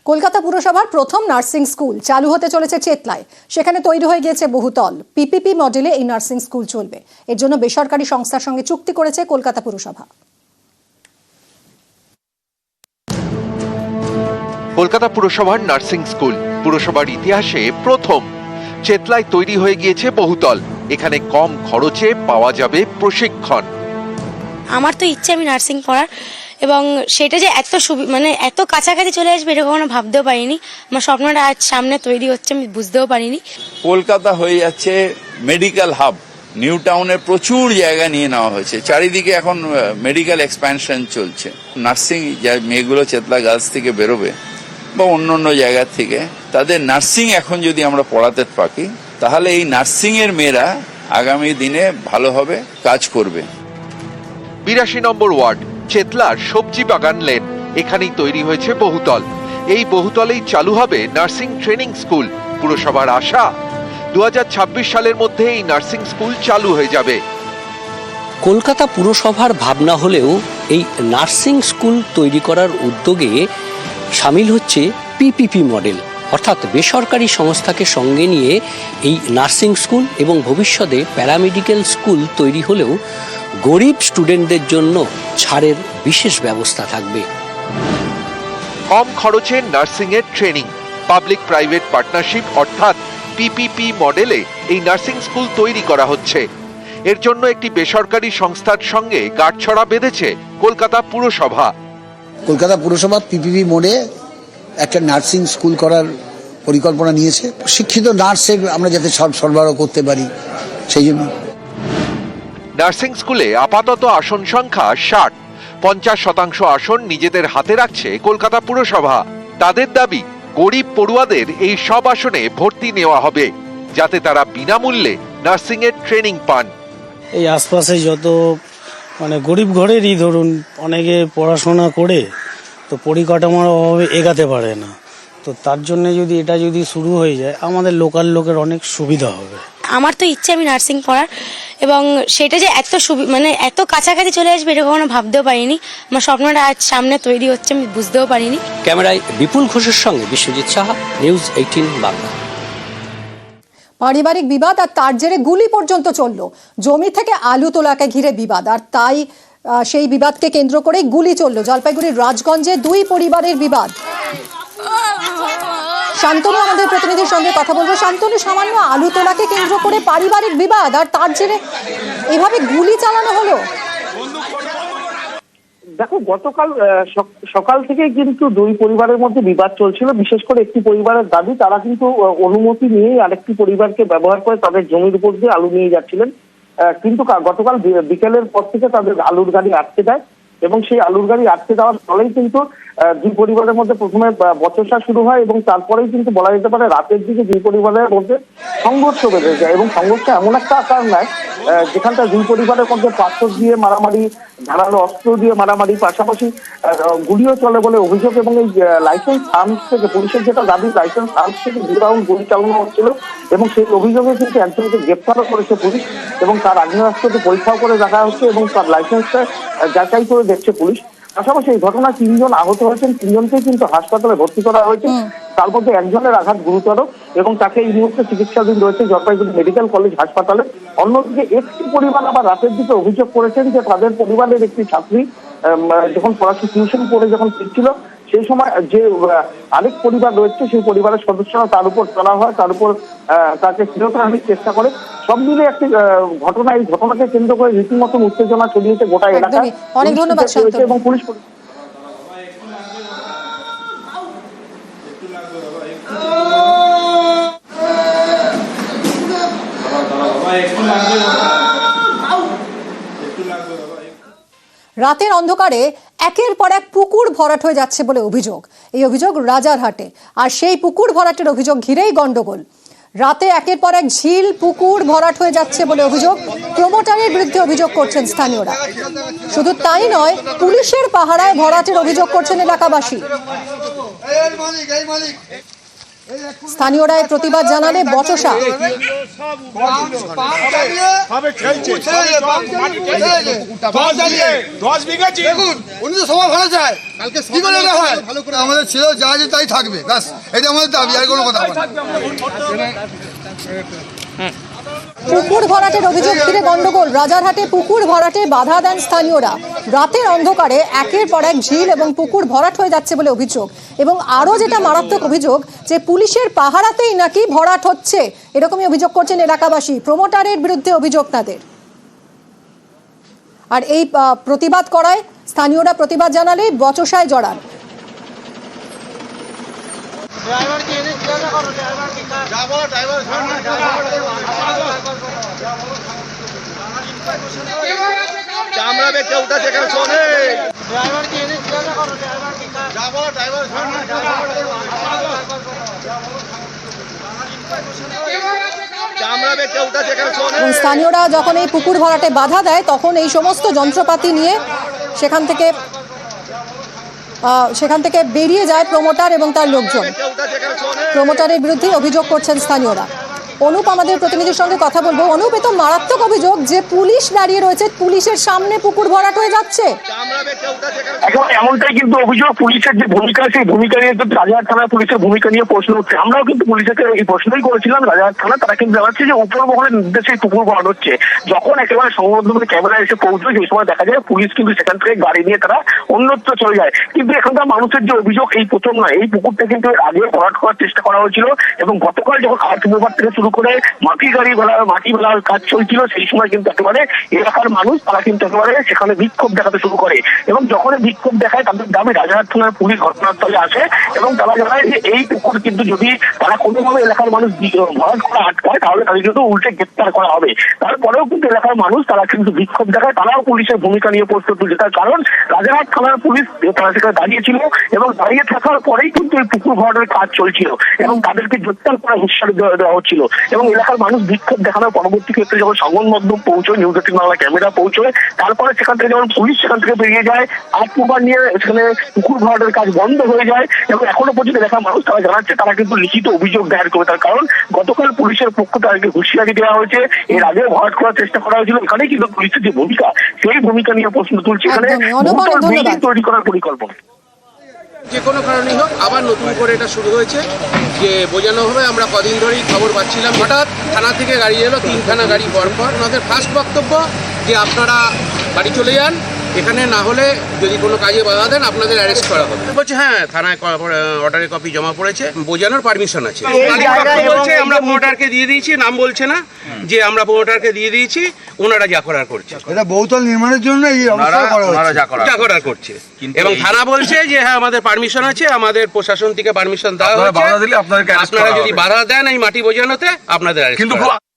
কলকাতা পুরসভার প্রথম nursing school চালু হতে চলেছে চেতলায়। সেখানে তৈরি হয়ে গিয়েছে বহুতল। পিপিপি মডেলে এই নার্সিং স্কুল চলবে। এর জন্য বেসরকারি সংস্থার সঙ্গে চুক্তি করেছে কলকাতা পুরসভা। কলকাতা পুরসভার নার্সিং স্কুল পুরসভার ইতিহাসে প্রথম। চেতলায় তৈরি হয়ে গিয়েছে বহুতল। এখানে কম খরচে পাওয়া যাবে প্রশিক্ষণ। আমার তো ইচ্ছে আমি নার্সিং পড়ার, এবং সেটা যে এত কাছাকাছি চলে আসবে এটা কখনো ভাবতেও পারিনি। আমার স্বপ্নটা আজ সামনে তৈরি হচ্ছে, আমি বুঝতেও পারিনি। কলকাতা হয়ে যাচ্ছে মেডিকেল হাব। নিউ টাউনের প্রচুর জায়গা নিয়ে নেওয়া হয়েছে, চারিদিকে এখন মেডিকেল এক্সপ্যানশন চলছে। নার্সিং মেয়েগুলো চেতলা গার্লস থেকে বেরোবে বা অন্য জায়গা থেকে, তাদের নার্সিং এখন যদি আমরা পড়াতে পারি তাহলে এই নার্সিং এর মেয়েরা আগামী দিনে ভালোভাবে কাজ করবে। 82 নম্বর ওয়ার্ড চেতলার সবজি বাগান লেন, এখানেই তৈরি হয়েছে বহুতল। এই বহুতলেই চালু হবে নার্সিং ট্রেনিং স্কুল। পুরসভার আশা 2026 সালের মধ্যে এই নার্সিং স্কুল চালু হয়ে যাবে। কলকাতা পুরসভার ভাবনা হলেও এই নার্সিং স্কুল তৈরি করার উদ্যোগে সামিল হচ্ছে পিপিপি মডেল, অর্থাৎ বেসরকারি সংস্থাকে সঙ্গে নিয়ে এই নার্সিং স্কুল এবং ভবিষ্যতে প্যারামেডিক্যাল স্কুল তৈরি হলেও গরিব স্টুডেন্টদের জন্য ছাড়ের বিশেষ ব্যবস্থা থাকবে। কম খরচে নার্সিং এর ট্রেনিং, পাবলিক প্রাইভেট পার্টনারশিপ অর্থাৎ পিপিপি মডেলে এই নার্সিং স্কুল তৈরি করা হচ্ছে। এর জন্য একটি বেসরকারি সংস্থার সঙ্গে গাঁটছড়া বেঁধেছে কলকাতা পুরসভা। কলকাতা পুরসভা পিপিপি মোডে একটা নার্সিং স্কুল করার পরিকল্পনা নিয়েছে। শিক্ষিত নার্সের আমরা যাতে সরবরাহ করতে পারি সেই জন্য। নার্সিং স্কুলে আপাতত আসন সংখ্যা 60। 50% আসন নিজেদের হাতে রাখছে কলকাতা পুরসভা। তাদের দাবি গরিব পড়ুয়াদের এই সব আসনে ভর্তি নেওয়া হবে, যাতে তারা বিনামূল্যে নার্সিং এর ট্রেনিং পান। এই আশপাশে যত গরিব ঘরেরই ধরুন অনেকে পড়াশোনা করে তো পরিকাঠামোর অভাবে এগাতে পারে না, তো তার জন্য যদি এটা শুরু হয়ে যায় আমাদের লোকাল লোকের অনেক সুবিধা হবে। আমার তো ইচ্ছে আমি নার্সিং পড়ার, এবং সেটা যে এত কাছাকাছি চলে আসবে এটা কখনো ভাবতেও পারিনি। আমার স্বপ্নটা আজ সামনে তৈরি হচ্ছে, আমি বুঝতেও পারিনি। ক্যামেরায় বিপুল ঘোষের সঙ্গে বিশ্বজিৎ সাহা, নিউজ 18 বাংলা। পারিবারিক বিবাদ আর তার জেরে গুলি পর্যন্ত চলল। জমি থেকে আলু তোলাকে ঘিরে বিবাদ, আর তাই সেই বিবাদকে কেন্দ্র করেই গুলি চলল। জলপাইগুড়ির রাজগঞ্জে দুই পরিবারের বিবাদ। শান্তনু আমাদের প্রতিনিধির সঙ্গে কথা বলবো। শান্তনু, সামান্য আলু তোলাকে কেন্দ্র করে পারিবারিক বিবাদ আর তার জেরে এভাবে গুলি চালানো হলো। দেখো, গতকাল সকাল থেকে কিন্তু দুই পরিবারের মধ্যে বিবাদ চলছিল। বিশেষ করে একটি পরিবারের দাবি তারা কিন্তু অনুমতি নিয়েই আরেকটি পরিবারকে ব্যবহার করে তাদের জমির উপর দিয়ে আলু নিয়ে যাচ্ছিলেন। কিন্তু গতকাল বিকেলের পর থেকে তাদের আলুর গাড়ি আটকে দেয়, এবং সেই আলুর গাড়ি আটকে দেওয়ার ফলেই কিন্তু দুই পরিবারের মধ্যে প্রথমে বচসা শুরু হয়, এবং তারপরেই কিন্তু বলা যেতে পারে রাতের দিকে দুই পরিবারের মধ্যে সংঘর্ষ বেড়ে যায়। এবং সংঘর্ষ এমন একটা আকার নেয় যেখানটা দুই পরিবারের মধ্যে পাথর দিয়ে মারামারি, ধারালো অস্ত্র দিয়ে মারামারি, পাশাপাশি গুলিও চলে বলে অভিযোগ। এবং এই লাইসেন্স আর্মস থেকে পুলিশের যেটা দাবি, লাইসেন্স আর্মস থেকে 2 রাউন্ড গুলি চালানো হচ্ছিল, এবং সেই অভিযোগে কিন্তু একজনকে গ্রেপ্তারও করেছে পুলিশ, এবং তার আগ্নেয়াস্ত্রকে পরীক্ষাও করে দেখা হচ্ছে, এবং তার লাইসেন্সটা যাচাই করে দেখছে পুলিশ। পাশাপাশি এই ঘটনায় 3 জন আহত হয়েছেন, 3 জনকেই কিন্তু হাসপাতালে ভর্তি করা হয়েছে। তার মধ্যে একজনের আঘাত গুরুতর, এবং তাকে এই মুহূর্তে চিকিৎসাধীন রয়েছে জলপাইগুড়ি মেডিকেল কলেজ হাসপাতালে। অন্যদিকে একটি পরিবার আবার রাতের দিকে অভিযোগ করেছেন যে তাদের পরিবারের একটি ছাত্রী যখন পড়াশোনা টিউশন করে যখন ফিরছিল, সেই সময় যে আরেক পরিবার রয়েছে সেই পরিবারের সদস্যরা তার উপর চড়া হয়, তার উপর তাকে ফেরত আনার চেষ্টা করে। সব মিলে একটি ঘটনা, এই ঘটনাকে কেন্দ্র করে রীতিমতন উত্তেজনা ছড়িয়েছে গোটা এলাকায়। অনেক ধন্যবাদ শান্তনু। এবং পুলিশ রাতের অন্ধকারে একের পর এক পুকুর ভরাট হয়ে যাচ্ছে বলে অভিযোগ। এই অভিযোগ রাজারহাটে, আর সেই পুকুর ভরাটের অভিযোগ ঘিরেই গন্ডগোল। রাতে একের পর এক ঝিল, পুকুর ভরাট হয়ে যাচ্ছে বলে অভিযোগ। প্রমোটারের বিরুদ্ধে অভিযোগ করছেন স্থানীয়রা। শুধু তাই নয়, পুলিশের পাহারায় ভরাটের অভিযোগ করছেন এলাকাবাসী। স্থানীয়রা এর প্রতিবাদ জানালে বচসা। আমাদের ছেলেও যা আছে তাই থাকবে, ব্যাস এটা আমাদের দাবি, আর কোনো কথা না। পুকুর ভরাটের অভিযোগ ঘিরে গন্ডগোল। রাজারহাটে পুকুর ভরাটে বাধা দেন স্থানীয়রা। রাতের অন্ধকারে একের পর এক ঝিল এবং পুকুর ভরাট হয়ে যাচ্ছে বলে অভিযোগ। এবং আরও যেটা মারাত্মক অভিযোগ, যে পুলিশের পাহারাতেই নাকি ভরাট হচ্ছে, এরকমই অভিযোগ করছেন এলাকাবাসী। প্রমোটারের বিরুদ্ধে অভিযোগ তাদের। আর এই প্রতিবাদ করায় স্থানীয়রা প্রতিবাদ জানালে বচসায় জড়ান। স্থানীয়রা যখন এই পুকুর ভরাটে বাধা দেয়, তখন এই সমস্ত যন্ত্রপাতি নিয়ে সেখান থেকে বেরিয়ে যায় প্রমোটার এবং তার লোকজন। প্রমোটারের বিরুদ্ধে অভিযোগ করছেন স্থানীয়রা। অনুপ আমাদের প্রতিনিধির সঙ্গে কথা বলবো। অনুপ, এ তো মারাত্মক অভিযোগ যে পুলিশ দাঁড়িয়ে রয়েছে, পুলিশের সামনে পুকুর ভরাট হয়ে যাচ্ছে। একেবারে এমনটাই কিন্তু অভিযোগ। পুলিশের যে ভূমিকা, সেই ভূমিকা নিয়ে কিন্তু রাজারহাট থানার পুলিশের ভূমিকা নিয়ে প্রশ্ন উঠছে। আমরাও কিন্তু পুলিশকে এই প্রশ্নই করেছিলাম। রাজারহাট থানা তারা কিন্তু জানাচ্ছে যে উপর মহলের নির্দেশে পুকুর ভরাট হচ্ছে। যখন একেবারে সংবাদমাধ্যমের ক্যামেরা এসে পৌঁছয়, সেই সময় দেখা যায় পুলিশ কিন্তু সেখান থেকে গাড়ি নিয়ে তারা অন্যত্র চলে যায়। কিন্তু এখানকার মানুষের যে অভিযোগ, এই প্রথম নয়, এই পুকুরটা কিন্তু আগে ভরাট করার চেষ্টা করা হয়েছিল এবং গতকাল যখন আর্থ বিভাগ থেকে শুরু করে মাটি ফেলার কাজ চলছিল, সেই সময় কিন্তু একেবারে এলাকার মানুষ তারা কিন্তু একেবারে সেখানে বিক্ষোভ দেখাতে শুরু করে। এবং যখন বিক্ষোভ দেখায়, তাদের দাবি রাজারহাট থানার পুলিশ ঘটনাস্থলে আসে এবং তারা জানায় যে এই পুকুর কিন্তু যদি তারা কোনোভাবে এলাকার মানুষ ভরাট করা আটকায়, তাহলে তাদের কিন্তু উল্টে গ্রেপ্তার করা হবে। তারপরেও কিন্তু এলাকার মানুষ তারা কিন্তু বিক্ষোভ দেখায়, তারাও পুলিশের ভূমিকা নিয়ে প্রশ্ন তুলছে। তার কারণ রাজারহাট থানার পুলিশ তারা সেখানে দাঁড়িয়েছিল এবং দাঁড়িয়ে থাকার পরেই কিন্তু এই পুকুর ভরাটের কাজ চলছিল এবং তাদেরকে গ্রেপ্তার করার হুঁশিয়ারি দেওয়া হচ্ছিল। এবং এলাকার মানুষ বিক্ষোভ দেখানোর পরবর্তী ক্ষেত্রে যখন সংবাদ মাধ্যম পৌঁছয়, নিউজ 18 বাংলা ক্যামেরা পৌঁছয়, তারপরে সেখান থেকে যখন পুলিশ সেখান থেকে বেরিয়ে যায়, আত্মবান নিয়ে সেখানে পুকুর ভরাটের কাজ বন্ধ হয়ে যায়। এবং এখনো পর্যন্ত এলাকার মানুষ তারা জানাচ্ছে তারা কিন্তু লিখিত অভিযোগ দায়ের করবে। তার কারণ গতকাল পুলিশের পক্ষ তাদেরকে হুঁশিয়ারি দেওয়া হয়েছে, এর আগে ভরাট করার চেষ্টা করা হয়েছিল। এখানেই কিন্তু পুলিশের যে ভূমিকা, সেই ভূমিকা নিয়ে প্রশ্ন তুলছে। এখানে বিল্ডিং তৈরি করার পরিকল্পনা যে কোনো কারণেই হোক আবার নতুন করে এটা শুরু হয়েছে, যে বোঝানো হবে। আমরা কদিন ধরেই খবর পাচ্ছিলাম, হঠাৎ থানা থেকে গাড়ি এলো, 3খানা গাড়ি পরপর। ওনাদের ফার্স্ট বক্তব্য যে আপনারা বাড়ি চলে যান, এখানে না হলে যদি কোনো কাজে বাধা দেন আপনাদের অ্যারেস্ট করা হবে। বলছে হ্যাঁ, থানায় অর্ডারের কপি জমা পড়েছে, বোঝানোর পারমিশন আছে। বলছে আমরা প্রমোটারকে দিয়ে দিয়েছি, নাম বলছে না, যে আমরা প্রমোটারকে দিয়ে দিয়েছি, ওনারা যা করার করছে। এটা বহুতল নির্মাণের জন্য এই অবস্থা করা হচ্ছে, যা করার করছে। এবং থানা বলছে যে হ্যাঁ আমাদের পারমিশন আছে, আমাদের প্রশাসন থেকে পারমিশন দেওয়া হয়েছে, আপনারা যদি বাধা দেন এই মাটি বোঝানোতে আপনাদের অ্যারেস্ট করা হবে।